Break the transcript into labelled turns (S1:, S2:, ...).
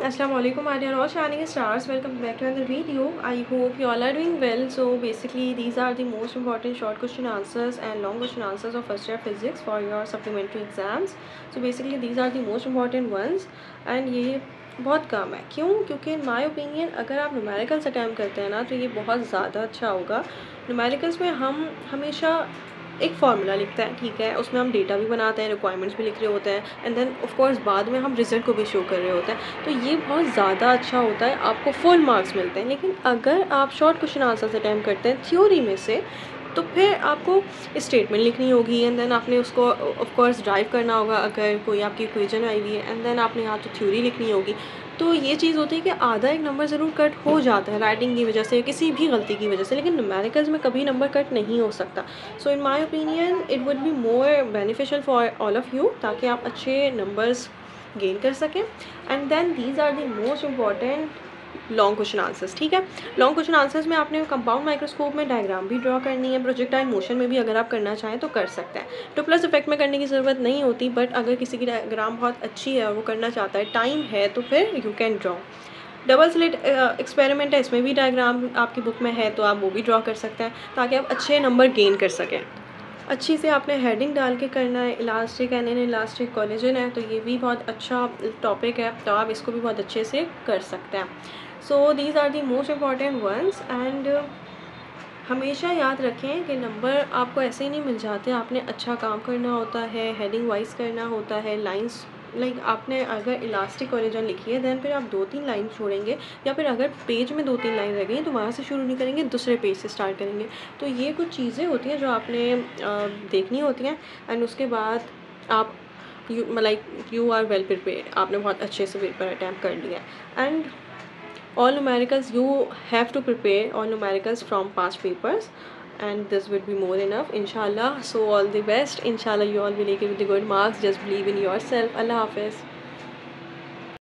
S1: Assalamualaikum my dear all shining stars, welcome back to another video. I hope you all are doing well. So basically these are the most important short question answers and long question answers of first year physics for your supplementary exams. So basically these are the most important ones and ये बहुत कम है। क्यों? क्योंकि इन my opinion अगर आप numericals attempt करते हैं ना तो ये बहुत ज़्यादा अच्छा होगा। न्यूमेरिकल्स में हम हमेशा एक फार्मूला लिखते हैं, ठीक है, उसमें हम डेटा भी बनाते हैं, रिक्वायरमेंट्स भी लिख रहे होते हैं एंड देन ऑफ कोर्स बाद में हम रिजल्ट को भी शो कर रहे होते हैं। तो ये बहुत ज़्यादा अच्छा होता है, आपको फुल मार्क्स मिलते हैं। लेकिन अगर आप शॉर्ट क्वेश्चन आंसर्स अटैम्प्ट करते हैं थ्योरी में से तो फिर आपको स्टेटमेंट लिखनी होगी एंड देन आपने उसको ऑफ कोर्स ड्राइव करना होगा अगर कोई आपकी इक्वेशन आई हुई है एंड देन आपने यहाँ तो थ्योरी लिखनी होगी। तो ये चीज़ होती है कि आधा एक नंबर ज़रूर कट हो जाता है राइटिंग की वजह से, किसी भी गलती की वजह से, लेकिन न्यूमेरिकल्स में कभी नंबर कट नहीं हो सकता। So in my opinion it would be more beneficial for all of you ताकि आप अच्छे नंबर्स गेन कर सकें। And then these are the most important long question answers, ठीक है। लॉन्ग क्वेश्चन आंसर्स में आपने कंपाउंड माइक्रोस्कोप में डायग्राम भी ड्रॉ करनी है, प्रोजेक्टाइल मोशन में भी अगर आप करना चाहें तो कर सकते हैं। टू प्लस इफेक्ट में करने की ज़रूरत नहीं होती, बट अगर किसी की डायग्राम बहुत अच्छी है और वो करना चाहता है, टाइम है, तो फिर you can draw. Double slit experiment है, इसमें भी डायग्राम आपकी बुक में है तो आप वो भी ड्रॉ कर सकते हैं ताकि आप अच्छे नंबर गेन कर सकें। अच्छी से आपने हेडिंग डाल के करना है। Elastic and in elastic collagen है तो ये भी बहुत अच्छा टॉपिक है, तो आप इसको भी बहुत अच्छे से कर सकते हैं। So these are the most important ones and हमेशा याद रखें कि नंबर आपको ऐसे ही नहीं मिल जाते, आपने अच्छा काम करना होता है, हेडिंग वाइज करना होता है, लाइंस आपने अगर इलास्टिक ओरिजिन लिखी है देन फिर आप 2-3 लाइन छोड़ेंगे, या फिर अगर पेज में 2-3 लाइन रह गई तो वहाँ से शुरू नहीं करेंगे, दूसरे पेज से स्टार्ट करेंगे। तो ये कुछ चीज़ें होती हैं जो आपने देखनी होती हैं एंड उसके बाद आप यू आर वेल प्रिपेयर्ड, आपने बहुत अच्छे से पेपर अटैम्प्ट कर लिया। And all numericals you have to prepare all numericals from past papers and this would be more enough inshallah. So all the best, inshallah you all will make it with the good marks. Just believe in yourself. Allah Hafiz.